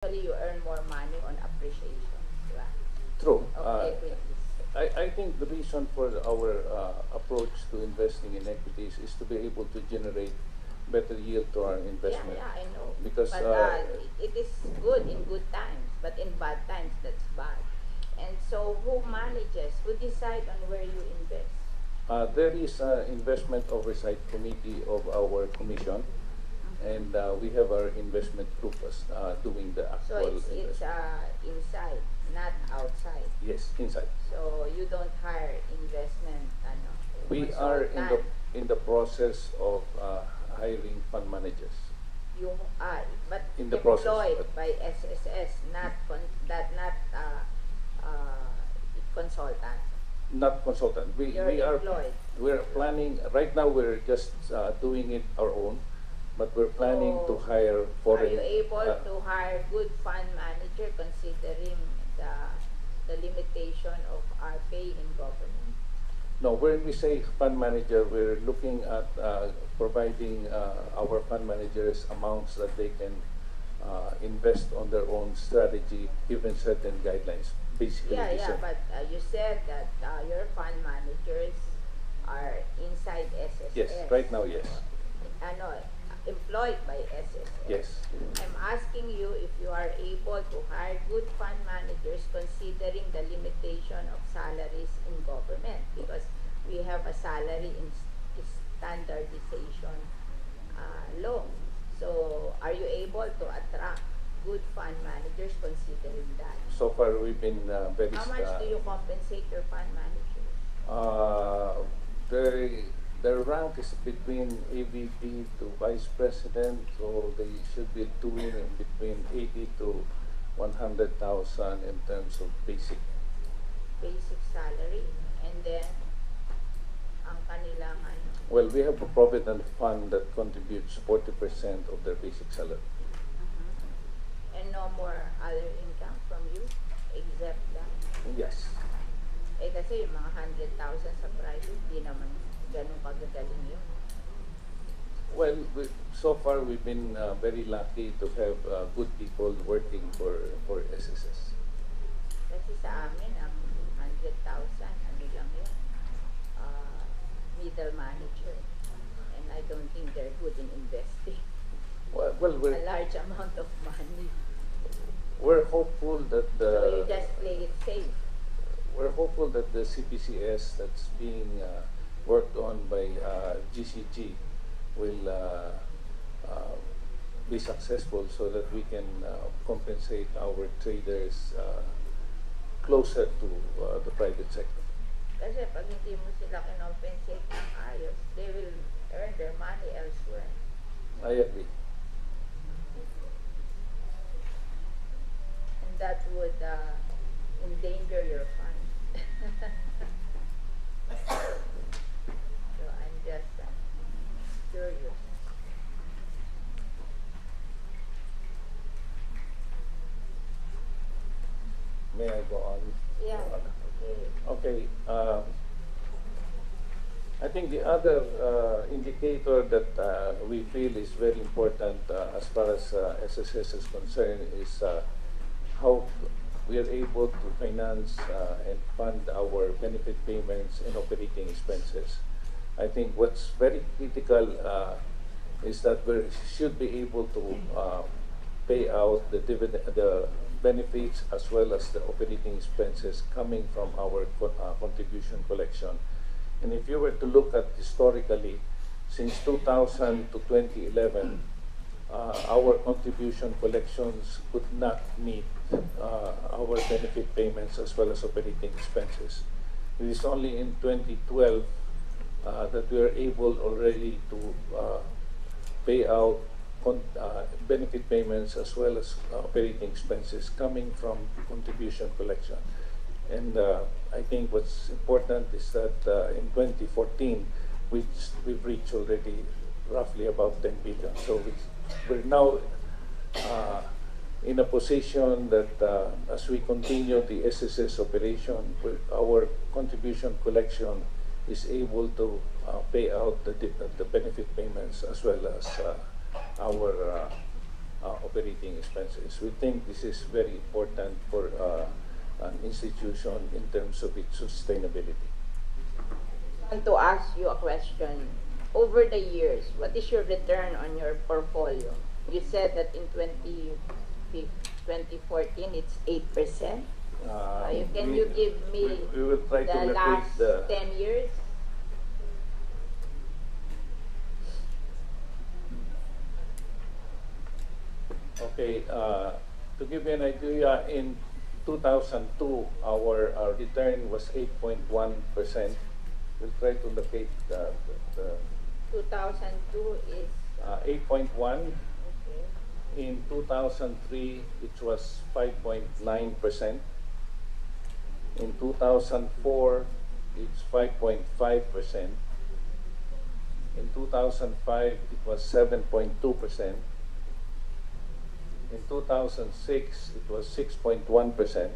Actually, you earn more money on appreciation, diba? True. Of equities. I think the reason for our approach to investing in equities is to be able to generate better yield to our Yeah, investment. yeah, I know. Because But it is good in good times, but in bad times, that's bad. And so, who manages? Who decide on where you invest? there is an investment oversight committee of our commission, and we have our investment group as doing the So actual it's investment. inside, not outside. Yes, inside. So you don't hire investment We are consultant. in the process of hiring fund managers. You are, but In the employed process, but by SSS, not uh, consultant. not consultant. You're We are employed. we're planning right now. We're just doing it our own, but we're planning to So, hire are foreign. you able to hire good fund manager considering the the limitation of our pay in government? No, when we say fund manager, we're looking at providing our fund managers amounts that they can invest on their own strategy, given certain guidelines. Basically, Yeah, the yeah, same. but you said that your fund managers are inside Yes, SSS. right now, yes. Ano, employed by SSS. Yes. I'm asking you if you are able to hire good fund managers considering the limitation of salaries in government, because we have a salary in standardization law. So, are you able to attract good fund managers considering that? So far, we've been very. How much do you compensate your fund managers? Their their rank is between AVP to Vice President, so they should be doing in between 80 to 100,000 in terms of basic. Basic salary, and then ang kanilang ano. Well, we have a provident fund that contributes 40% of their basic salary. And no more other income from you except that. Yes. Eh kasi yung mga 100,000 sa private, di naman ganun kagagaling yun. Well, so far we've been very lucky to have good people working for SSS. Kasi sa amin, ang 100,000, ano lang yun, middle manager. And I don't think they're good in investing Well, a large amount of money. we're hopeful that So you just play it safe. we're hopeful that the CPCS that's being worked on by GCG will be successful so that we can compensate our traders closer to the private sector. Kasi pag hindi mo sila kinompensate ng ayos, they will earn their money elsewhere. I agree. And that would endanger your fund. So I'm just curious. May I go on? Yeah, okay. Okay. I think the other indicator that we feel is very important as far as SSS is concerned is how we are able to finance and fund our benefit payments and operating expenses. I think what's very critical is that we should be able to pay out the dividend, the benefits as well as the operating expenses coming from our contribution collection. And if you were to look at historically, since 2000 to 2011, our contribution collections could not meet our benefit payments as well as operating expenses. It is only in 2012 that we are able already to pay out benefit payments as well as operating expenses coming from contribution collection. And I think what's important is that in 2014, we've reached already roughly about 10 billion. So we're now in a position that as we continue the SSS operation, our contribution collection is able to pay out the benefit payments as well as our operating expenses. We think this is very important for an institution in terms of its sustainability. I want to ask you a question. Over the years, what is your return on your portfolio? You said that in 2014 it's 8%. Can you give me we will try to the locate last the 10 years? Okay, to give you an idea, in 2002, our return was 8.1%. We'll try to locate the 2002 is 8.1. okay. In 2003, it was 5.9%. In 2004, it's 5.5%. In 2005, it was 7.2%. In 2006, it was 6.1%.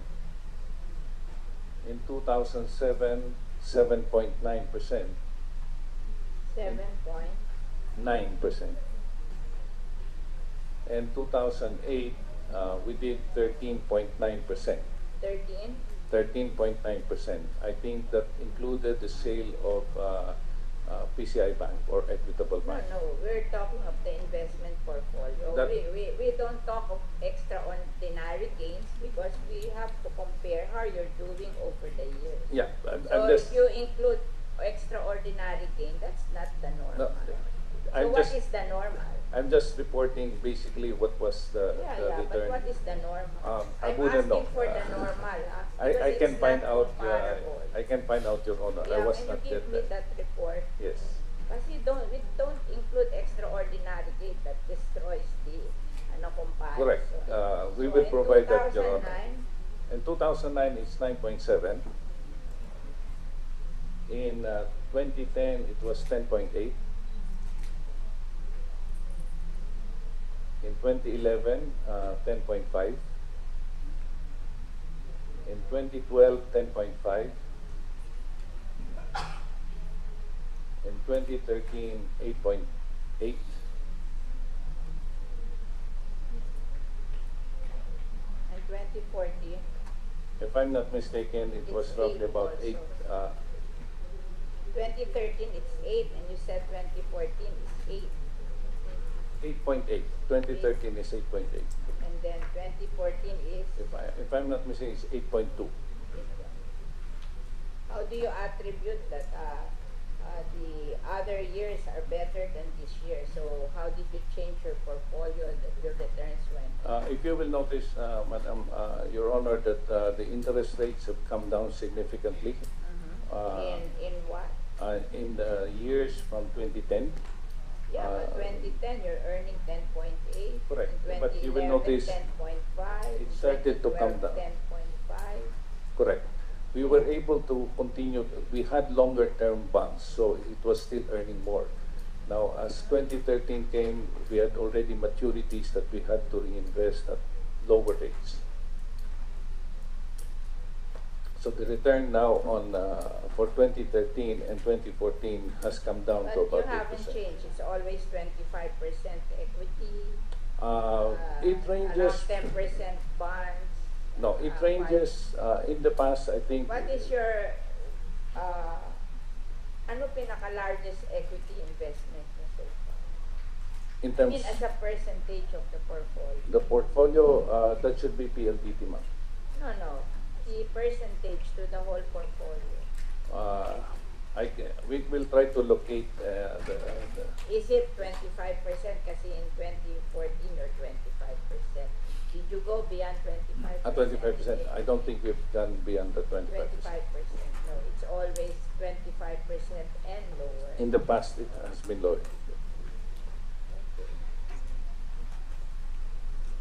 In 2007, 7.9%. 7 point 9%. And 2008, we did 13.9%. 13. 13.9%. I think that included the sale of PCI Bank or Equitable No, Bank. no, we're talking of the investment portfolio. That- We don't talk of extraordinary gains because we have to compare how you're doing over the years. Yeah, So if you include extraordinary gain, that's not the normal. So what is the normal? I'm just reporting basically what was the Yeah, but return. what is the normal? I I'm wouldn't asking know. for the normal. I Because can it's find not out. comparable. I can find out, Your Honor. I Yeah, was can you not give there. me that report? Yes. Kasi we don't include extraordinary gain that destroys the comparison. Correct. We So will in provide that, Your 2009, Honor. In 2009, it's 9.7. In 2010, it was 10.8. In 2011, 10.5. In 2012, 10.5. In 2013, 8.8. and 2014, If I'm not mistaken, it was It's roughly eight about also. 8. 2013 it's 8 and you said 2014 is 8. 8.8. 2013 is 8.8. And then 2014 is If I'm not mistaken, it's 8.2. how do you attribute that the other years are better than this year? So how did you change your portfolio that your returns went? If you will notice, Madam, Your Honor, that the interest rates have come down significantly In what? in the years from 2010. Yeah, but 2010 you're earning 10.8. Correct. In But you will 2011 notice 10.5. it started to come down. 10.5. Correct. We were able to continue. We had longer term bonds, so it was still earning more. Now, as 2013 came, we had already maturities that we had to reinvest at lower rates. So the return now on for 2013 and 2014 has come down But to about you haven't 8%. changed. It's always 25% equity. It ranges. Around 10% bonds. No, it ranges. In the past, I think. What is your ano pinaka-largest equity investment mo so far? In I terms mean, as a percentage of the portfolio. the portfolio, that should be PLDT, ma'am. No. The percentage to the whole portfolio. We will try to locate Is it 25%? Kasi in 2014 or 25%. Did you go beyond 25%? 25%. I don't think we've gone beyond the 25%. 25%. No, it's always 25% and lower. In the past, it has been lower.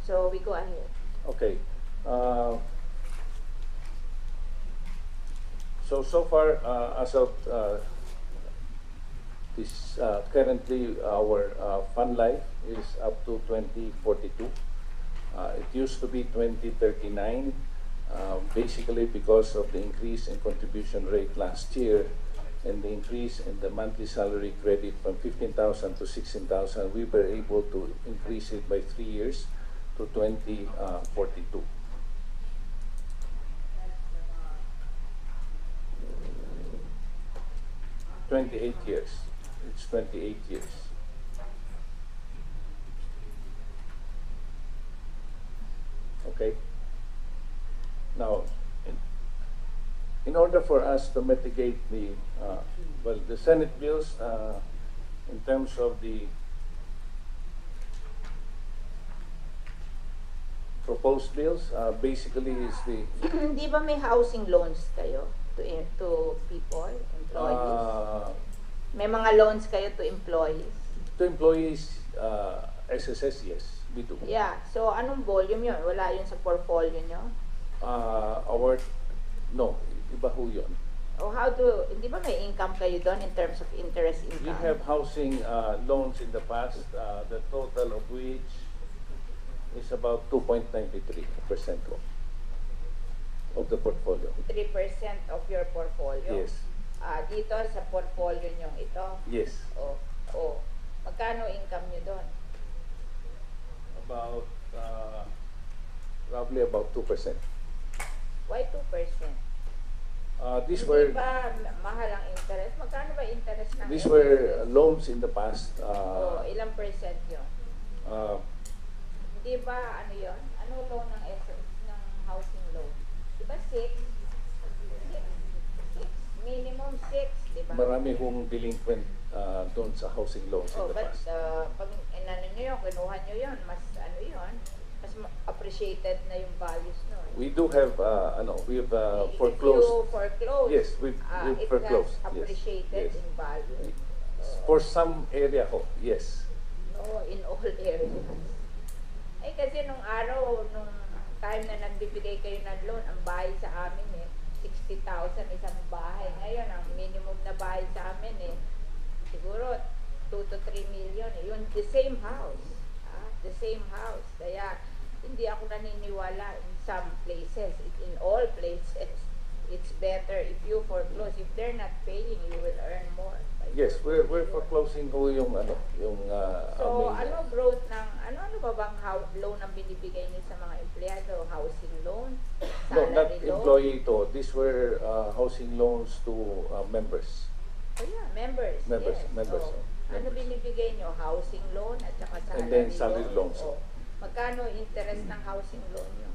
So we go ahead. Okay. So far, as of this currently, our fund life is up to 2042. It used to be 2039, basically because of the increase in contribution rate last year. and the increase in the monthly salary credit from 15,000 to 16,000, we were able to increase it by 3 years to 2042. 28 years. It's 28 years. Okay. Now, in order for us to mitigate the Senate bills, in terms of the proposed bills, basically is the Di ba may housing loans kayo to people, employees? May mga loans kayo to employees? to employees, SSS, yes, we do. Yeah. So, anong volume yun? Wala yun sa portfolio nyo? No, iba ho yun. O hindi ba may income kayo doon in terms of interest We income? have housing loans in the past, the total of which is about 2.93% of the portfolio. 3% of your portfolio? Yes. Dito sa portfolio nyo ito? Yes. Magkano income nyo doon? About, roughly about 2%. Why 2%? These Hindi were ba mahal ang interest? Magkano ba interest ng these SSS? were loans in the past. Ilang percent yun? Di ba ano yun? Ano loan ng SSS, ng housing loan? Di ba 6? Minimum 6, di ba? Marami hong delinquent doon sa housing loans in the But past. pag inano nyo yun, kinuha nyo yun, mas ano yun, mas appreciated na yung values nun. We do have, we have If foreclosed. you foreclose, Yes, we've it foreclosed. has appreciated Yes. in value. For some area ho, yes. No, in all areas. Ay kasi nung araw, nung time na nagbibigay kayo ng loan, ang bahay sa amin 60,000 isang bahay. Ngayon, ang minimum na bahay sa amin siguro 2 to 3 million. Yun, the same house. The same house. Kaya, hindi ako naniniwala in some places, in all places. It's better if you foreclose. If they're not paying, you will earn more. Yes, we're foreclosing ho yung So, aming, growth ng, ano ba bang loan ang binibigay niyo sa mga empleyado? Housing loan? no, not Salary loan? employee to. These were housing loans to members. Oh yeah, members. Members, Yes. members, Oh. Ano members. binibigay niyo? Housing loan at saka salary And then salary loan? loans. Oh. Magkano interest ng housing loan niyo?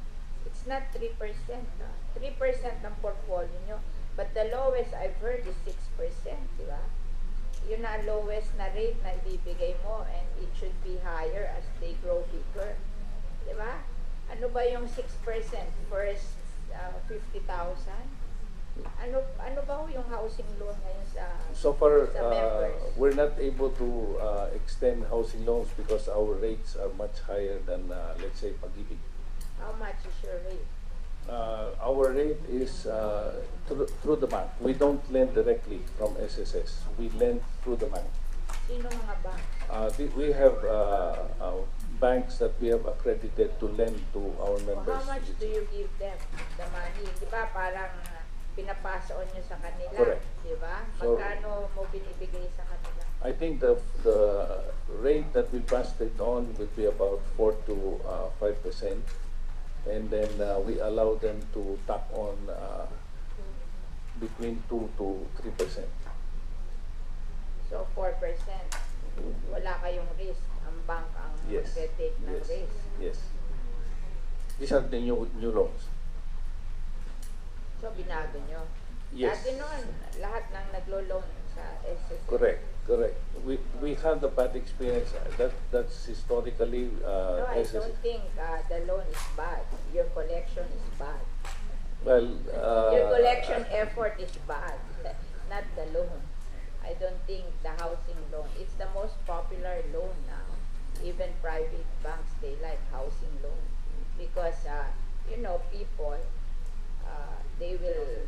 It's not 3%. 3% ng portfolio niyo. But the lowest I've heard is 6%, di ba? Yun na lowest na rate na ibibigay mo, and it should be higher as they grow bigger. Di ba? Ano ba yung 6%? First, 50,000? Ano ba yung housing loan ngayon So far, sa members? we're not able to extend housing loans because our rates are much higher than, let's say, Pag-ibig. How much is your rate? Our rate is through the bank. We don't lend directly from SSS. We lend through the bank. Sino mga bank? We have banks that we have accredited to lend to our members. How much do you give them the money? Di ba parang pinapasoon nyo sa kanila? Correct. Di ba? So, Magkano mo binibigay sa kanila? I think the rate that we passed it on would be about 4 to 5%, and then we allow them to tap on between 2 to 3%. So 4%. Wala kayong risk. Ang bank ang Yes. take ng Yes. risk. Yes. These are the new loans. So binago nyo. Yes. Dati noon, lahat ng naglo-loan sa SSS. Correct. We have the bad experience. That's historically No, I SSS. don't think the loan is bad. Your collection is bad. Well, Your collection effort is bad, not the loan. I don't think the housing loan. It's the most popular loan now. Even private banks, they like housing loan because people they will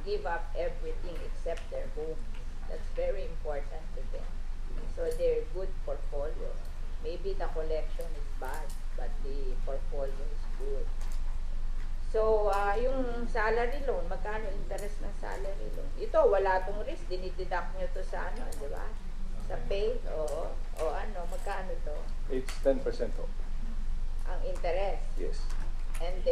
give up everything except their home. That's very important to them. So they're good portfolio. Maybe the collection is bad, but the portfolio is good. So, yung salary loan, magkano interest ng salary loan? Ito, wala tong risk, dinideduct nyo to sa ano, di ba? Sa pay, o ano, magkano to? It's 10% off. Ang interest. Yes. And